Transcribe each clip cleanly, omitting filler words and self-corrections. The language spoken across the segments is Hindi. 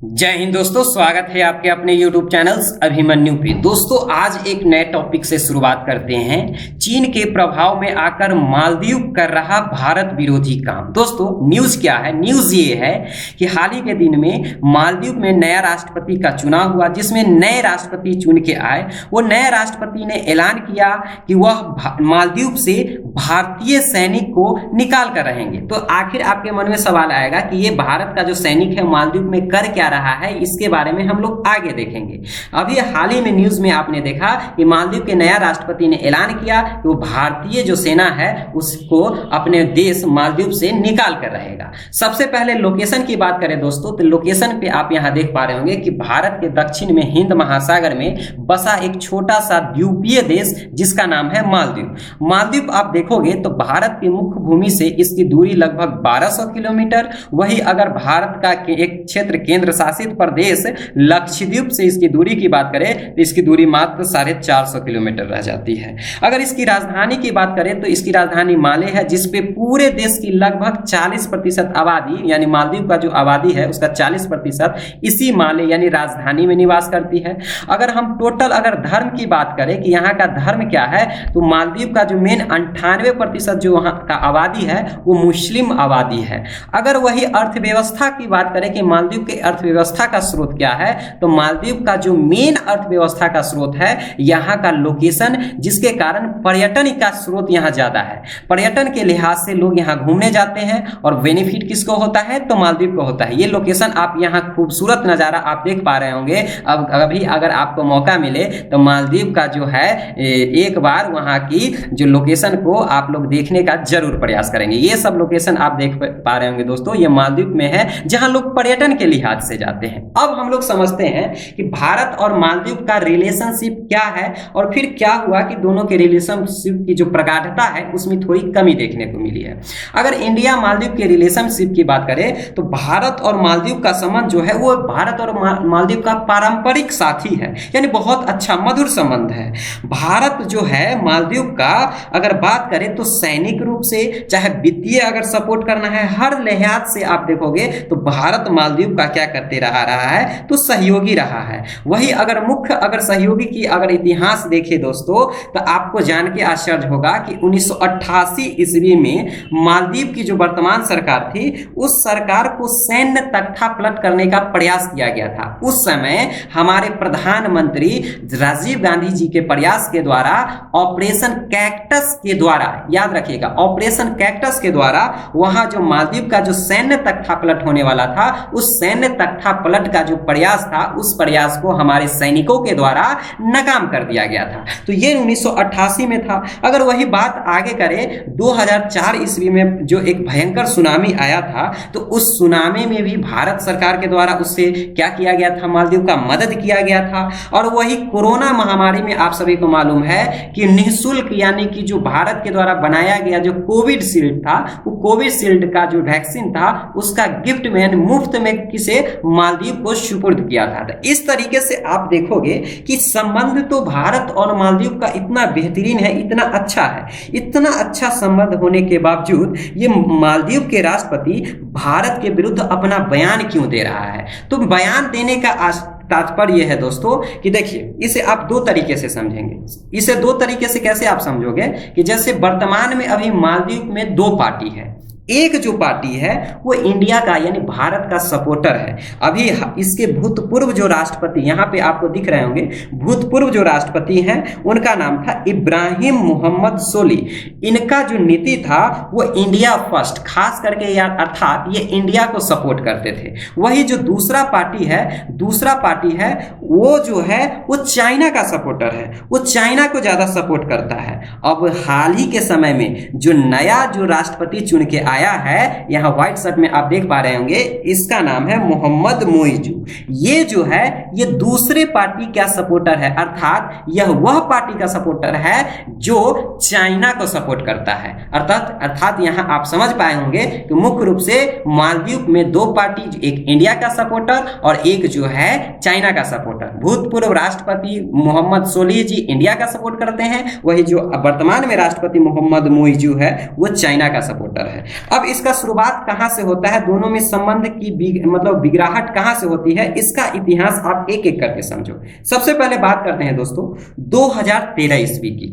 जय हिंद दोस्तों, स्वागत है आपके अपने YouTube चैनल्स अभिमन्यु पे। दोस्तों आज एक नए टॉपिक से शुरुआत करते हैं। चीन के प्रभाव में आकर मालदीव कर रहा भारत विरोधी काम। दोस्तों न्यूज़ क्या है? न्यूज़ ये है कि हाल ही के दिन में मालदीव में नया राष्ट्रपति का चुनाव हुआ, जिसमें नए राष्ट्रपति चुन के आए। वो नए राष्ट्रपति ने ऐलान किया कि वह मालदीव से भारतीय सैनिक को निकाल कर रहेंगे। तो आखिर आपके मन में सवाल आएगा कि ये भारत का जो सैनिक है मालदीव में कर क्या रहा है, इसके बारे में हम लोग आगे देखेंगे। अभी हाल ही में न्यूज़ में आपने देखा कि मालदीव के नया राष्ट्रपति ने ऐलान किया कि वो भारतीय जो सेना है उसको अपने देश मालदीव से निकाल कर रहेगा। सबसे पहले लोकेशन की बात करें दोस्तों, तो लोकेशन पे आप यहाँ देख पा रहे होंगे कि भारत के दक्षिण में हिंद महासागर में बसा एक छोटा सा द्वीपीय देश जिसका नाम है मालदीव। मालदीव आप देखोगे तो भारत की मुख्य भूमि से इसकी दूरी लगभग 1200 किलोमीटर। वही अगर भारत का एक क्षेत्र केंद्र शासित प्रदेश लक्षद्वीप से इसकी दूरी की बात करें तो इसकी दूरी मात्र 450 किलोमीटर रह जाती है। अगर इसकी राजधानी की बात करें तो इसकी राजधानी माले है, जिसपे पूरे देश की लगभग 40% आबादी यानी मालदीव का जो आबादी है उसका 40% इसी माले यानी राजधानी में निवास करती है। अगर हम टोटल अगर धर्म की बात करें कि यहाँ का धर्म क्या है, तो मालदीव का जो मेन 98% जो वहाँ का आबादी है वो मुस्लिम आबादी है। अगर वही अर्थव्यवस्था की बात करें कि मालदीव के अर्थव्यवस्था का स्रोत क्या है, तो मालदीव का जो मेन अर्थव्यवस्था का स्रोत है यहाँ का लोकेशन, जिसके कारण पर्यटन का स्रोत यहाँ ज्यादा है। पर्यटन के लिहाज से लोग यहाँ घूमने जाते हैं और बेनिफिट किसको होता है, तो मालदीव को होता है। ये लोकेशन आप यहाँ खूबसूरत नज़ारा आप देख पा रहे होंगे। अब अभी अगर आपको मौका मिले तो मालदीव का जो है एक बार वहाँ की जो लोकेशन को आप लोग देखने का जरूर प्रयास करेंगे। ये सब लोकेशन आप देख पा रहे होंगे दोस्तों, ये मालदीव में है जहाँ लोग पर्यटन के लिहाज से जाते हैं। अब हम लोग समझते हैं कि भारत और मालदीव का रिलेशनशिप क्या है और फिर क्या हुआ कि दोनों के रिलेशनशिप की जो प्रगाढ़ता है उसमें थोड़ी कमी देखने को मिली है। अगर इंडिया मालदीव के रिलेशनशिप की बात करें तो भारत और मालदीव का संबंध जो है वो भारत और मालदीव का पारंपरिक साथी है, यानी बहुत अच्छा मधुर संबंध है। भारत जो है मालदीव का अगर बात करें तो सैनिक रूप से चाहे वित्तीय अगर सपोर्ट करना है, हर लिहाज से आप देखोगे तो भारत मालदीव का क्या करते रहा है, तो सहयोगी रहा है। वही अगर मुख्य अगर सहयोगी की अगर इतिहास देखें दोस्तों तो आपको जान के आश्चर्य होगा कि 1988 ईस्वी में मालदीव की जो वर्तमान सरकार थी उस सरकार को सैन्य तख्ता पलट करने का प्रयास किया गया था। उस समय हमारे प्रधानमंत्री राजीव गांधी जी के प्रयास के द्वारा ऑपरेशन कैक्टस के द्वारा, याद रखिएगा ऑपरेशन कैक्टस के द्वारा वहां जो मालदीव का जो सैन्य तख्ता पलट होने वाला था उस सैन्य तख्ता पलट का जो प्रयास था उस प्रयास को हमारे सैनिकों के द्वारा नाकाम कर दिया गया था। तो ये 1988 में था। अगर वही बात आगे करें 2004 ईस्वी में जो एक भयंकर सुनामी आया था, तो उस सुनामी में भी भारत सरकार के द्वारा उससे क्या किया गया था, मालदीव का मदद किया गया था। और वही कोरोना महामारी में आप सभी को मालूम है कि निःशुल्क यानी कि जो भारत के द्वारा बनाया गया जो कोविड शील्ड था, वो कोविड शील्ड का जो वैक्सीन था उसका गिफ्ट में मुफ्त में किसे, मालदीव को सुपुर्द किया था। तो इस तरीके से आप देखोगे कि संबंध तो भारत और मालदीव का इतना बेहतरीन है, इतना अच्छा है। इतना अच्छा संबंध होने के बावजूद ये मालदीव के राष्ट्रपति भारत के विरुद्ध अपना बयान क्यों दे रहा है? तो बयान देने का तात्पर्य यह है दोस्तों कि देखिए इसे आप दो तरीके से समझेंगे। इसे दो तरीके से कैसे आप समझोगे कि जैसे वर्तमान में अभी मालदीव में दो पार्टी है। एक जो पार्टी है वो इंडिया का यानी भारत का सपोर्टर है। अभी इसके भूतपूर्व जो राष्ट्रपति यहाँ पे आपको दिख रहे होंगे, भूतपूर्व जो राष्ट्रपति हैं उनका नाम था इब्राहिम मोहम्मद सोली। इनका जो नीति था वो इंडिया फर्स्ट, खास करके यार अर्थात ये इंडिया को सपोर्ट करते थे। वही जो दूसरा पार्टी है वो जो है वो चाइना का सपोर्टर है, वो चाइना को ज्यादा सपोर्ट करता है। अब हाल ही के समय में जो नया जो राष्ट्रपति चुन के आया है, यहाँ व्हाइट शर्ट में आप देख पा रहे होंगे, इसका नाम है मोहम्मद मोइजू। ये जो है ये दूसरे पार्टी का सपोर्टर है, अर्थात यह वह पार्टी का सपोर्टर है जो चाइना को सपोर्ट करता है। अर्थात यहाँ आप समझ पाए होंगे कि मुख्य रूप से मालदीव में दो पार्टी, एक इंडिया का सपोर्टर और एक जो है चाइना का सपोर्टर। भूतपूर्व राष्ट्रपति मोहम्मद सोलिह जी इंडिया का सपोर्ट करते हैं, वही जो वर्तमान में राष्ट्रपति मोहम्मद मोइजू है वो चाइना का सपोर्टर है। अब इसका शुरुआत कहां से होता है, दोनों में संबंध की मतलब बिगड़ाहट कहां से होती है, इसका इतिहास आप एक एक करके समझो। सबसे पहले बात करते हैं दोस्तों 2013 ईस्वी की।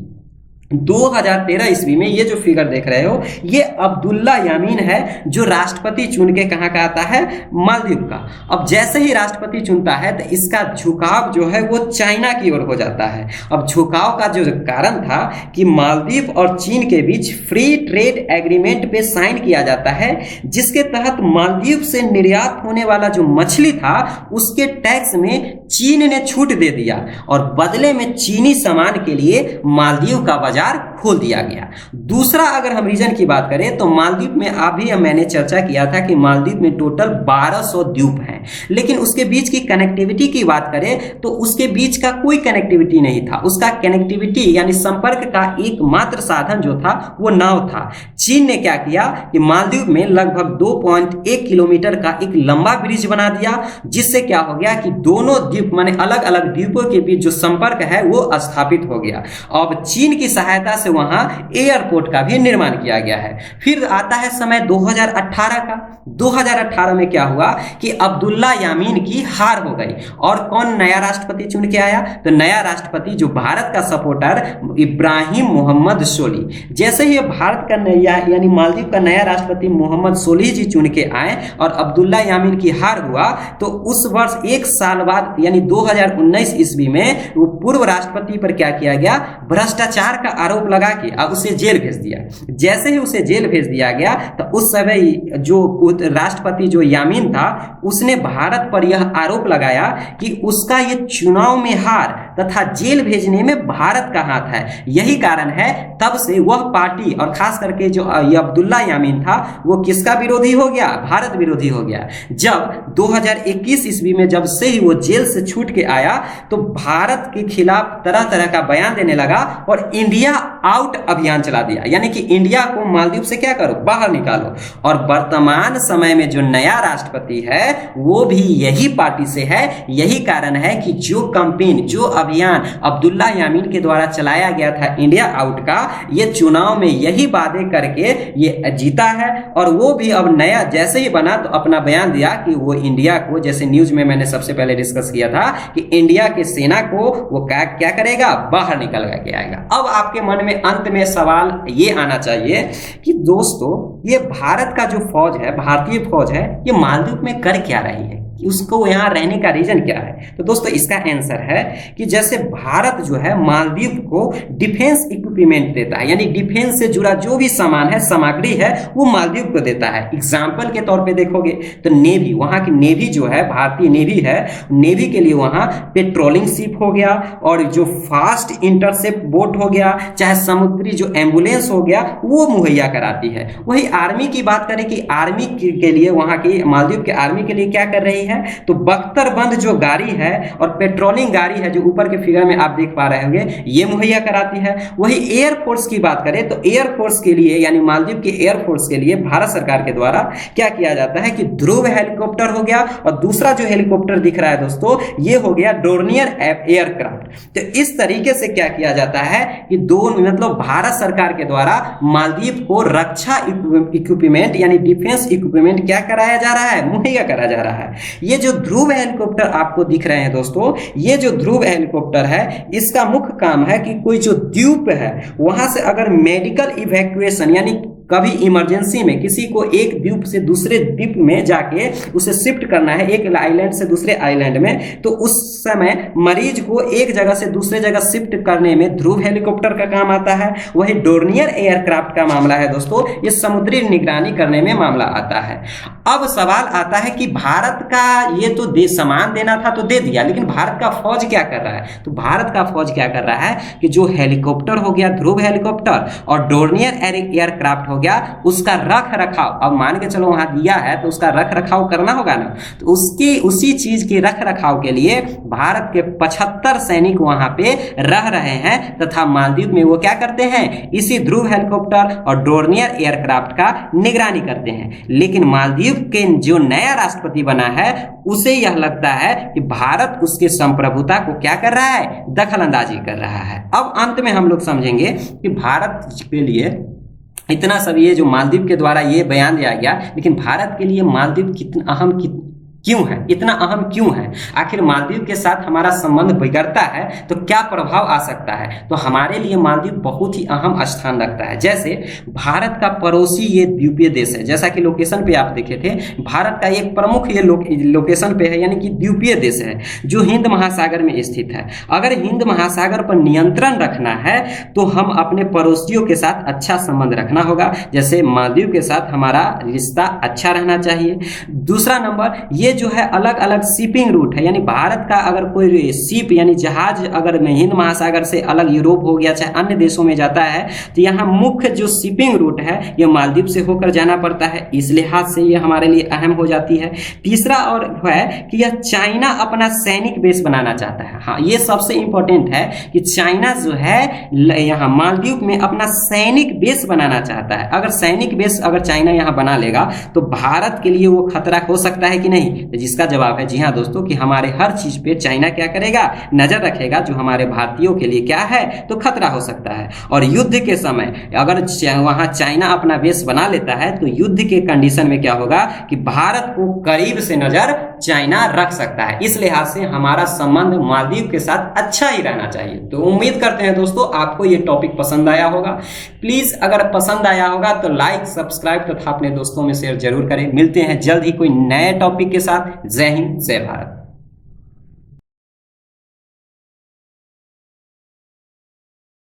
2013 ईस्वी में ये जो फिगर देख रहे हो ये अब्दुल्ला यामीन है जो राष्ट्रपति चुन के कहाँ का आता है, मालदीव का। अब जैसे ही राष्ट्रपति चुनता है तो इसका झुकाव जो है वो चाइना की ओर हो जाता है। अब झुकाव का जो कारण था कि मालदीव और चीन के बीच फ्री ट्रेड एग्रीमेंट पे साइन किया जाता है, जिसके तहत मालदीव से निर्यात होने वाला जो मछली था उसके टैक्स में चीन ने छूट दे दिया और बदले में चीनी सामान के लिए मालदीव का बाजार खोल दिया गया। दूसरा अगर हम रीजन की बात करें तो मालदीव में अभी मैंने चर्चा किया था कि मालदीव में टोटल 1200 द्वीप हैं, लेकिन उसके बीच की कनेक्टिविटी की बात करें तो उसके बीच का कोई कनेक्टिविटी नहीं था। उसका कनेक्टिविटी यानी संपर्क का एकमात्र साधन जो था वो नाव था। चीन ने क्या किया कि मालदीव में लगभग 2.1 किलोमीटर का एक लंबा ब्रिज बना दिया, जिससे क्या हो गया कि दोनों द्वीप माने अलग अलग द्वीपों के बीच जो संपर्क है वो स्थापित हो गया। अब चीन की सहायता से वहां एयरपोर्ट का भी निर्माण किया गया है। फिर आता है समय 2018 का। 2018 में क्या हुआ कि अब्दुल्ला यामीन की हार हो गई और कौन नया राष्ट्रपति चुन के आया, तो नया राष्ट्रपति जो भारत का सपोर्टर इब्राहिम मोहम्मद सोली। जैसे ही भारत का नया यानी मालदीव का नया राष्ट्रपति मोहम्मद सोली जी चुन के आए और अब्दुल्ला यामीन की हार हुआ, तो उस वर्ष एक साल बाद यानी 2019 ईस्वी में वो पूर्व राष्ट्रपति पर क्या किया गया, भ्रष्टाचार का आरोप लगा के उसे जेल भेज दिया। जैसे ही उसे जेल भेज दिया गया तो उस समय जो राष्ट्रपति जो यामीन था उसने भारत पर यह आरोप लगाया कि उसका ये चुनाव में हार तथा जेल भेजने में भारत का हाथ है। यही कारण है तब से वह पार्टी और खास करके जो अब्दुल्ला यामीन था वो किसका विरोधी हो गया, भारत विरोधी हो गया। जब 2021 ईस्वी में जब से ही वो जेल से छूट के आया तो भारत के खिलाफ तरह तरह का बयान देने लगा और इंडिया आउट अभियान चला दिया, यानी कि इंडिया को मालदीव से क्या करो, बाहर निकालो। और वर्तमान समय में जो नया राष्ट्रपति है वो भी यही पार्टी से है। यही कारण है कि जो कैंपेन जो अभियान अब्दुल्ला यामीन के द्वारा चलाया गया था इंडिया आउट का, ये चुनाव में यही वादे करके ये जीता है। और वो भी अब नया जैसे ही बना तो अपना बयान दिया कि वो इंडिया को, जैसे न्यूज में मैंने सबसे पहले डिस्कस किया था कि इंडिया के सेना को वो क्या करेगा, बाहर निकल के आएगा। अब आपके मन में अंत में सवाल ये आना चाहिए कि दोस्तों ये भारत का जो फौज है, भारतीय फौज है, ये मालदीव में कर क्या रही है, उसको यहाँ रहने का रीजन क्या है। तो दोस्तों इसका आंसर है कि जैसे भारत जो है मालदीव को डिफेंस इक्विपमेंट देता है, यानी डिफेंस से जुड़ा जो भी सामान है, सामग्री है, वो मालदीव को देता है। एग्जाम्पल के तौर पे देखोगे तो नेवी, वहाँ की नेवी जो है, भारतीय नेवी है, नेवी के लिए वहाँ पेट्रोलिंग शिप हो गया और जो फास्ट इंटरसेप्ट बोट हो गया, चाहे समुद्री जो एम्बुलेंस हो गया, वो मुहैया कराती है। वही आर्मी की बात करें कि आर्मी के लिए वहाँ की मालदीव के आर्मी के लिए क्या कर रही है, तो बख्तरबंद जो गाड़ी है और पेट्रोलिंग गाड़ी है जो ऊपर के फिगर में आप देख पा रहे होंगे, ये मुहैया कराती है। वही एयरफोर्स की बात करें तो एयरफोर्स के लिए यानी मालदीव के एयरफोर्स के लिए भारत सरकार के द्वारा क्या किया जाता है कि ध्रुव हेलीकॉप्टर हो गया और दूसरा जो हेलीकॉप्टर दिख रहा है दोस्तों ये हो गया डोर्नियर एयरक्राफ्ट। तो इस तरीके से क्या किया जाता है कि दोनों मतलब भारत सरकार के द्वारा मालदीव को रक्षा इक्विपमेंट यानी डिफेंस इक्विपमेंट क्या कराया जा रहा है, मुहैया कराया जा रहा है। ये जो ध्रुव हेलीकॉप्टर आपको दिख रहे हैं दोस्तों, ये जो ध्रुव हेलीकॉप्टर है इसका मुख्य काम है कि कोई जो द्वीप है वहां से अगर मेडिकल इवैक्यूएशन यानी कभी इमरजेंसी में किसी को एक द्वीप से दूसरे द्वीप में जाके उसे शिफ्ट करना है, एक आइलैंड से दूसरे आइलैंड में, तो उस समय मरीज को एक जगह से दूसरे जगह शिफ्ट करने में ध्रुव हेलीकॉप्टर का काम आता है। वही डोर्नियर एयरक्राफ्ट का मामला है दोस्तों, ये समुद्री निगरानी करने में मामला आता है। अब सवाल आता है कि भारत का ये तो सामान देना था तो दे दिया, लेकिन भारत का फौज क्या कर रहा है, तो भारत का फौज क्या कर रहा है कि जो हेलीकॉप्टर हो गया ध्रुव हेलीकॉप्टर और डोर्नियर एयरक्राफ्ट हो गया, उसका रख रखाव, अब मान के चलो वहां दिया है तो उसका रख रखाव करना होगा ना, तो उसकी उसी चीज के रख रखाव के लिए भारत के 75 सैनिक वहां पे रह रहे हैं तथा मालदीव में वो क्या करते हैं, इसी ध्रुव हेलीकॉप्टर और डोर्नियर एयरक्राफ्ट का निगरानी करते हैं। लेकिन मालदीव के जो नया राष्ट्रपति बना है उसे यह लगता है कि भारत उसके संप्रभुता को क्या कर रहा है, दखल अंदाजी कर रहा है। अब अंत में हम लोग समझेंगे कि भारत के लिए इतना सब ये जो मालदीव के द्वारा ये बयान दिया गया, लेकिन भारत के लिए मालदीव कितना अहम क्यों है, इतना अहम क्यों है? आखिर मालदीव के साथ हमारा संबंध बिगड़ता है तो क्या प्रभाव आ सकता है? तो हमारे लिए मालदीव बहुत ही अहम स्थान रखता है। जैसे भारत का पड़ोसी ये द्वीपीय देश है, जैसा कि लोकेशन पे आप देखे थे, भारत का एक प्रमुख ये लोकेशन पे है, यानी कि द्वीपीय देश है जो हिंद महासागर में स्थित है। अगर हिंद महासागर पर नियंत्रण रखना है तो हम अपने पड़ोसियों के साथ अच्छा संबंध रखना होगा। जैसे मालदीव के साथ हमारा रिश्ता अच्छा रहना चाहिए। दूसरा नंबर, ये जो है अलग अलग शिपिंग रूट है, यानी भारत का अगर कोई शिप यानी जहाज अगर हिंद महासागर से अलग यूरोप हो गया चाहे अन्य देशों में जाता है तो यहाँ मुख्य जो शिपिंग रूट है ये मालदीव से होकर जाना पड़ता है, इस लिहाज से ये हमारे लिए अहम हो जाती है। तीसरा और है कि यह चाइना अपना सैनिक बेस बनाना चाहता है। हाँ, ये सबसे इंपॉर्टेंट है कि चाइना जो है यहाँ मालदीव में अपना सैनिक बेस बनाना चाहता है। अगर सैनिक बेस अगर चाइना यहाँ बना लेगा तो भारत के लिए वो खतरा हो सकता है कि नहीं? जिसका जवाब है जी हाँ दोस्तों, कि हमारे हर चीज पे चाइना क्या करेगा, नजर रखेगा, जो हमारे भारतीयों के लिए क्या है तो खतरा हो सकता है। और युद्ध के समय अगर वहां चाइना अपना बेस बना लेता है तो युद्ध के कंडीशन में क्या होगा कि भारत को करीब से नजर चाइना रख सकता है। इस लिहाज से हमारा संबंध मालदीव के साथ अच्छा ही रहना चाहिए। तो उम्मीद करते हैं दोस्तों आपको ये टॉपिक पसंद आया होगा। प्लीज अगर पसंद आया होगा तो लाइक, सब्सक्राइब तथा अपने दोस्तों में शेयर जरूर करें। मिलते हैं जल्द ही कोई नए टॉपिक के साथ। जय हिंद, जय भारत।